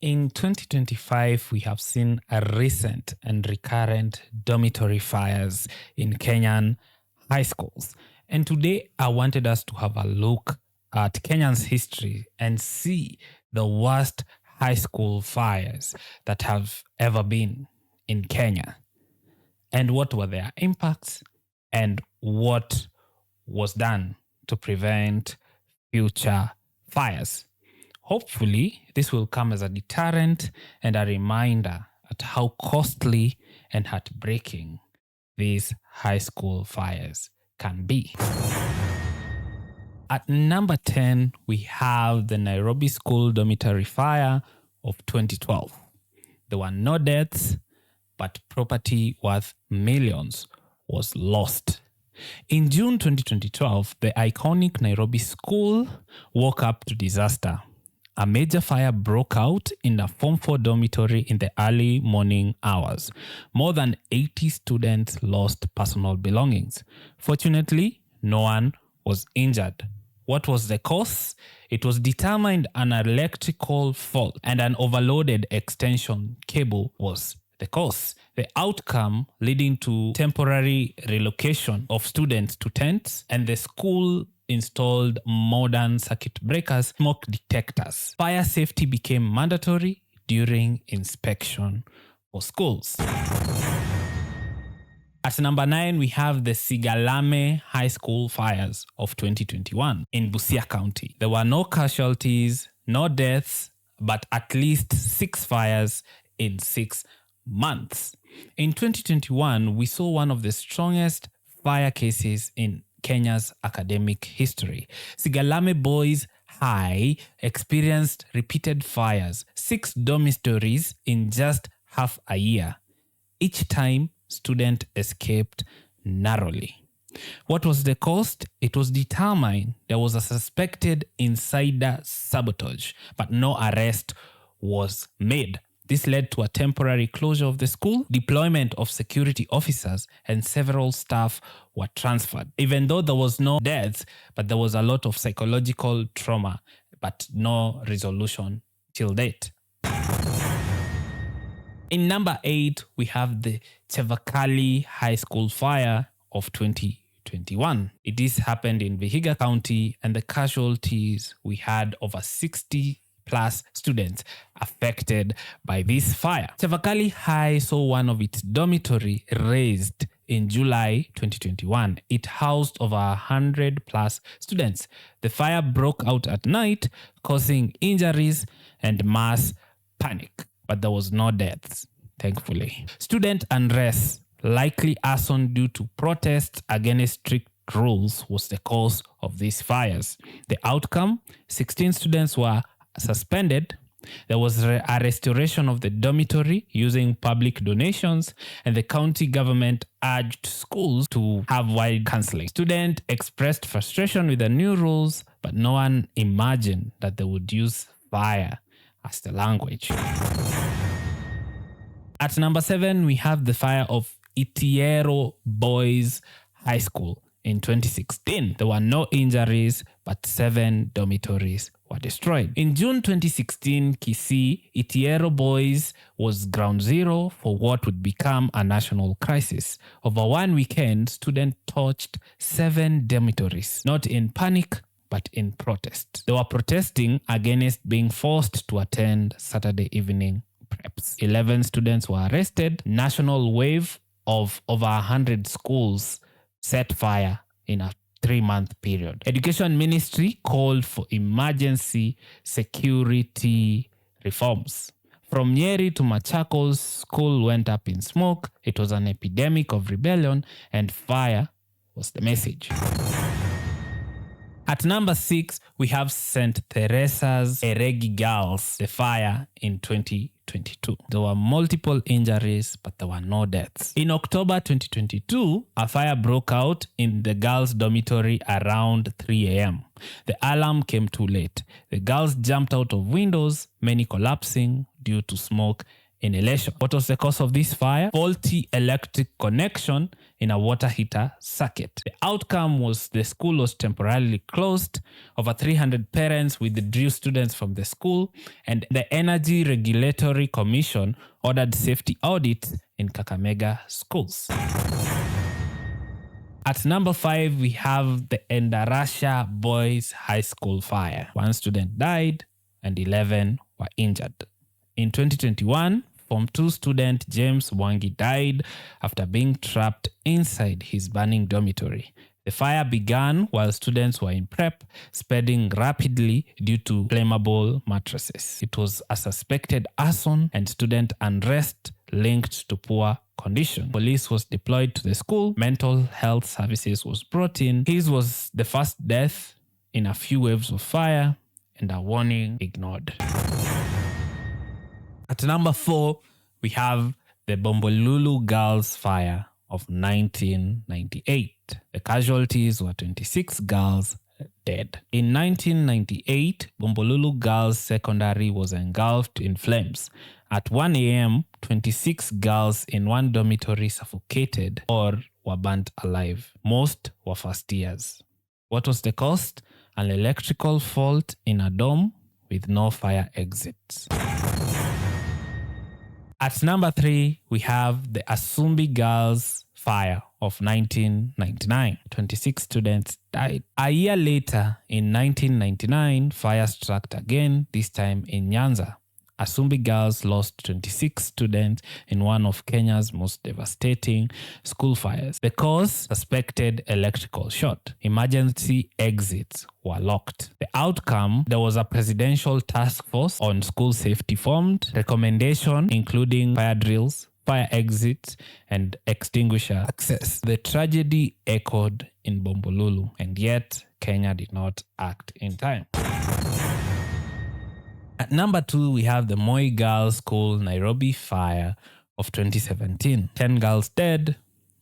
In 2025, we have seen a recent and recurrent dormitory fires in Kenyan high schools. And today, I wanted us to have a look at Kenyan's history and see the worst high school fires that have ever been in Kenya, and what were their impacts, and what was done to prevent future fires. Hopefully, this will come as a deterrent and a reminder at how costly and heartbreaking these high school fires can be. At number 10, we have the Nairobi School Dormitory Fire of 2012. There were no deaths, but property worth millions was lost. In June 2012, the iconic Nairobi School woke up to disaster. A major fire broke out in a Form 4 dormitory in the early morning hours. More than 80 students lost personal belongings. Fortunately, no one was injured. What was the cause? It was determined an electrical fault and an overloaded extension cable was the cause. The outcome leading to temporary relocation of students to tents, and the school installed modern circuit breakers, smoke detectors. Fire safety became mandatory during inspection for schools. At number 9, we have the Sigalame High School fires of 2021 in Busia County. There were no casualties, no deaths, but at least 6 fires in 6 months. In 2021, we saw one of the strongest fire cases in Kenya's academic history. Sigalame Boys High experienced repeated fires, 6 dormitories in just half a year. Each time, student escaped narrowly. What was the cost? It was determined there was a suspected insider sabotage, but no arrest was made. This led to a temporary closure of the school, deployment of security officers, and several staff were transferred. Even though there was no deaths, but there was a lot of psychological trauma, but no resolution till date. In number 8, we have the Chevakali High School fire of 2021. This happened in Vihiga County, and the casualties, we had over 60 plus students affected by this fire. Chevakali High saw one of its dormitory razed in July 2021. It housed over 100 plus students. The fire broke out at night, causing injuries and mass panic, but there was no deaths, thankfully. Student unrest, likely arson due to protests against strict rules, was the cause of these fires. The outcome, 16 students were suspended. There was a restoration of the dormitory using public donations, and the county government urged schools to have wide counseling. Students expressed frustration with the new rules, but no one imagined that they would use fire as the language. At number 7, we have the fire of Itiero Boys High School in 2016. There were no injuries, but 7 dormitories were destroyed. In June 2016, Kisii, Itiero Boys was ground zero for what would become a national crisis. Over one weekend, students torched 7 dormitories, not in panic, but in protest. They were protesting against being forced to attend Saturday evening preps. 11 students were arrested. National wave of over 100 schools set fire in a 3-month period. Education Ministry called for emergency security reforms. From Nyeri to Machakos, school went up in smoke. It was an epidemic of rebellion, and fire was the message. At number 6, we have St. Teresa's Eregi Girls, the fire in 2022. There were multiple injuries, but there were no deaths. In October 2022, a fire broke out in the girls' dormitory around 3 a.m. The alarm came too late. The girls jumped out of windows, many collapsing due to smoke in Elisha. What was the cause of this fire? Faulty electric connection in a water heater circuit. The outcome was the school was temporarily closed. Over 300 parents withdrew students from the school, and the Energy Regulatory Commission ordered safety audits in Kakamega schools. At number 5, we have the Endarasha Boys High School fire. 1 student died and 11 were injured. In 2021, Form 2 student James Wangi died after being trapped inside his burning dormitory. The fire began while students were in prep, spreading rapidly due to flammable mattresses. It was a suspected arson and student unrest linked to poor condition. Police was deployed to the school. Mental health services was brought in. His was the first death in a few waves of fire and a warning ignored. At number 4, we have the Bombolulu Girls Fire of 1998. The casualties were 26 girls dead. In 1998, Bombolulu Girls Secondary was engulfed in flames. At 1 a.m., 26 girls in one dormitory suffocated or were burnt alive. Most were first years. What was the cause? An electrical fault in a dorm with no fire exits. At number 3, we have the Asumbi Girls Fire of 1999. 26 students died. A year later, in 1999, fire struck again, this time in Nyanza. Asumbi Girls lost 26 students in one of Kenya's most devastating school fires. The cause, suspected electrical short. Emergency exits were locked. The outcome, there was a presidential task force on school safety formed. Recommendation including fire drills, fire exits, and extinguisher access. The tragedy echoed in Bombolulu, and yet Kenya did not act in time. At number 2, we have the Moi Girls School Nairobi fire of 2017. 10 girls dead,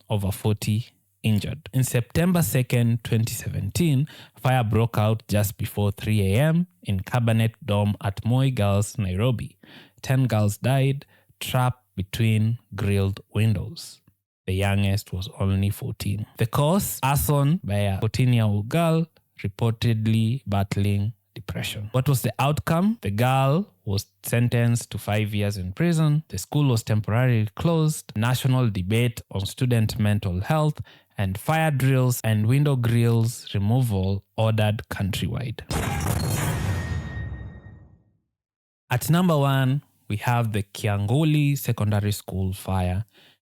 over 40 injured. In September 2nd, 2017, fire broke out just before 3 a.m. in Cabinet Dome at Moi Girls Nairobi. 10 girls died, trapped between grilled windows. The youngest was only 14. The cause, arson by a 14-year-old girl reportedly battling depression. What was the outcome? The girl was sentenced to 5 years in prison. The school was temporarily closed. National debate on student mental health, and fire drills and window grills removal ordered countrywide. At number 1, we have the Kianguli Secondary School fire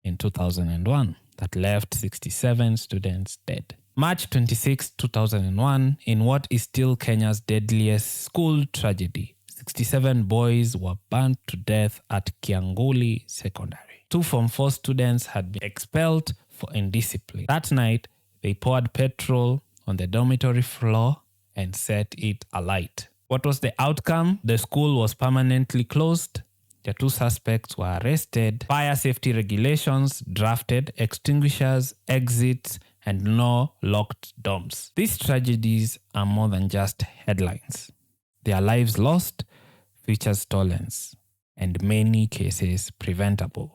in 2001 that left 67 students dead. March 26, 2001, in what is still Kenya's deadliest school tragedy, 67 boys were burnt to death at Kianguli Secondary. 2 Form 4 students had been expelled for indiscipline. That night, they poured petrol on the dormitory floor and set it alight. What was the outcome? The school was permanently closed. The 2 suspects were arrested. Fire safety regulations drafted, extinguishers, exits, and no locked dorms. These tragedies are more than just headlines. Their lives lost, futures stolen, and many cases preventable.